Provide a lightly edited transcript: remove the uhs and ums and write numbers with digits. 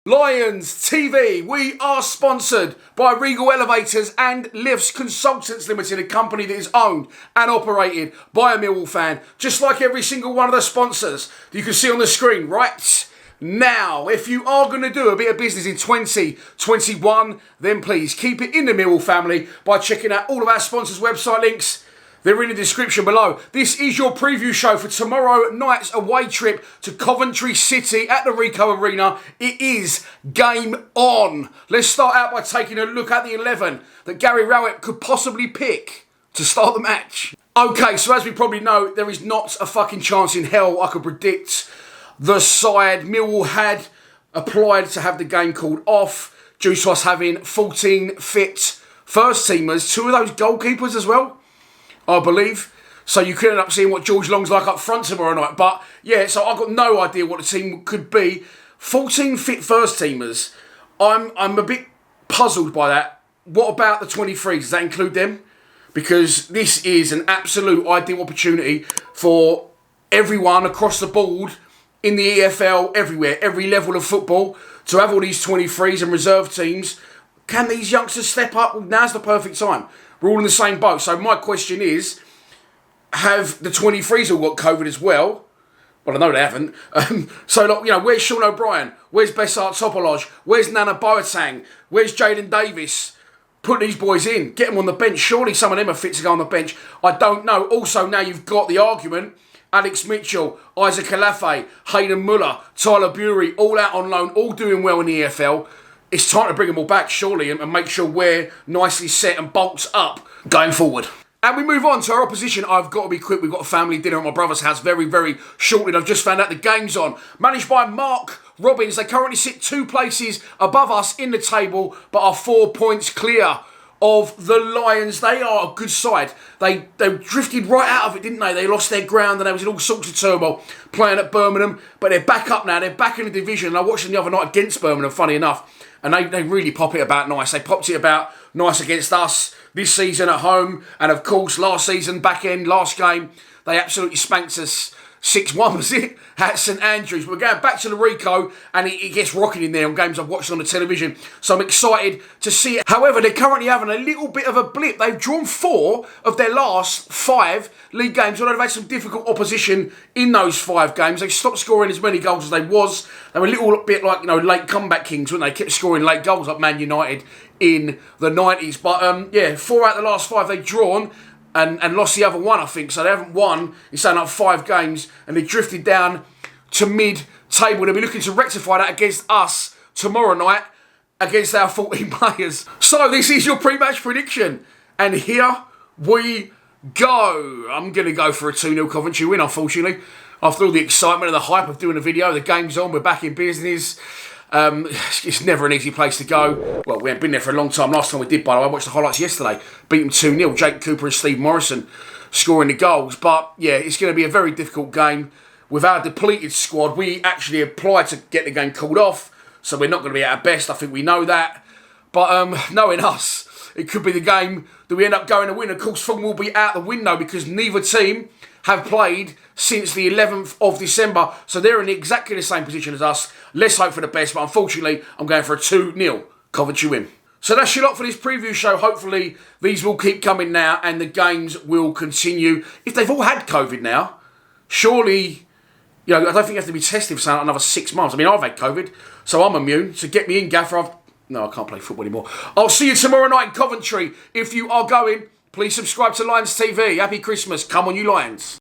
Lions TV, we are sponsored by Regal Elevators and Lifts Consultants Limited, a company that is owned and operated by a Millwall fan, just like every single one of the sponsors you can see on the screen right now. If you are going to do a bit of business in 2021, then please keep it in the Millwall family by checking out all of our sponsors' website links. They're in the description below. This is your preview show for tomorrow night's away trip to Coventry City at the Ricoh Arena. It is game on. Let's start out by taking a look at the 11 that Gary Rowett could possibly pick to start the match. Okay, so as we probably know, there is not a fucking chance in hell I could predict the side. Millwall had applied to have the game called off due to us having 14 fit first teamers, 2 of those goalkeepers as well, I believe. So you could end up seeing what George Long's like up front tomorrow night. But yeah, so I've got no idea what the team could be. 14 fit first teamers. I'm a bit puzzled by that. What about the 23s? Does that include them? Because this is an absolute ideal opportunity for everyone across the board in the EFL, everywhere, every level of football, to have all these 23s and reserve teams. Can these youngsters step up? Well, now's the perfect time. We're all in the same boat. So my question is, have the 23s all got COVID as well? Well, I know they haven't. So, like, you know, where's Sean O'Brien? Where's Bessart Topoloj? Where's Nana Boateng? Where's Jaden Davis? Put these boys in. Get them on the bench. Surely some of them are fit to go on the bench. I don't know. Also, now you've got the argument. Alex Mitchell, Isaac Alafe, Hayden Muller, Tyler Bury, all out on loan, all doing well in the EFL. It's time to bring them all back, surely, and make sure we're nicely set and bolts up going forward. And we move on to our opposition. I've got to be quick. We've got a family dinner at my brother's house very, very shortly. I've just found out the game's on. Managed by Mark Robbins. They currently sit 2 places above us in the table, but are 4 points clear of the Lions. They are a good side. They drifted right out of it, didn't they? They lost their ground and they was in all sorts of turmoil playing at Birmingham. But they're back up now. They're back in the division. And I watched them the other night against Birmingham, funny enough. And they really pop it about nice. They popped it about nice against us this season at home. And of course, last season, back end, last game, they absolutely spanked us 6-1, was it? At St Andrews. We're going back to the Ricoh, and it gets rocking in there on games I've watched on the television. So I'm excited to see it. However, they're currently having a little bit of a blip. They've drawn 4 of their last 5 league games. Although they've had some difficult opposition in those 5 games. They've stopped scoring as many goals as they was. They were a little bit like, you know, late comeback kings, weren't they? Kept scoring late goals like Man United in the 90s. But yeah, 4 out of the last 5 they've drawn. And lost the other 1, I think. So they haven't won in something like 5 games. And they drifted down to mid-table. They'll be looking to rectify that against us tomorrow night against our 14 players. So this is your pre-match prediction. And here we go. I'm going to go for a 2-0 Coventry win, unfortunately. After all the excitement and the hype of doing a video, the game's on, we're back in business. It's never an easy place to go. Well, we haven't been there for a long time. Last time we did, by the way, I watched the highlights yesterday. Beat them 2-0. Jake Cooper and Steve Morrison scoring the goals. But yeah, it's going to be a very difficult game. With our depleted squad, we actually applied to get the game called off. So we're not going to be at our best. I think we know that. But knowing us, it could be the game that we end up going to win. Of course, Fulham will be out the window because neither team have played since the 11th of December. So they're in exactly the same position as us. Let's hope for the best, but unfortunately, I'm going for a 2-0 Coventry win. So that's your lot for this preview show. Hopefully, these will keep coming now and the games will continue. If they've all had COVID now, surely, you know, I don't think you have to be tested for another 6 months. I mean, I've had COVID, so I'm immune. So get me in, Gaffer. No, I can't play football anymore. I'll see you tomorrow night in Coventry. If you are going, please subscribe to Lions TV. Happy Christmas. Come on, you Lions.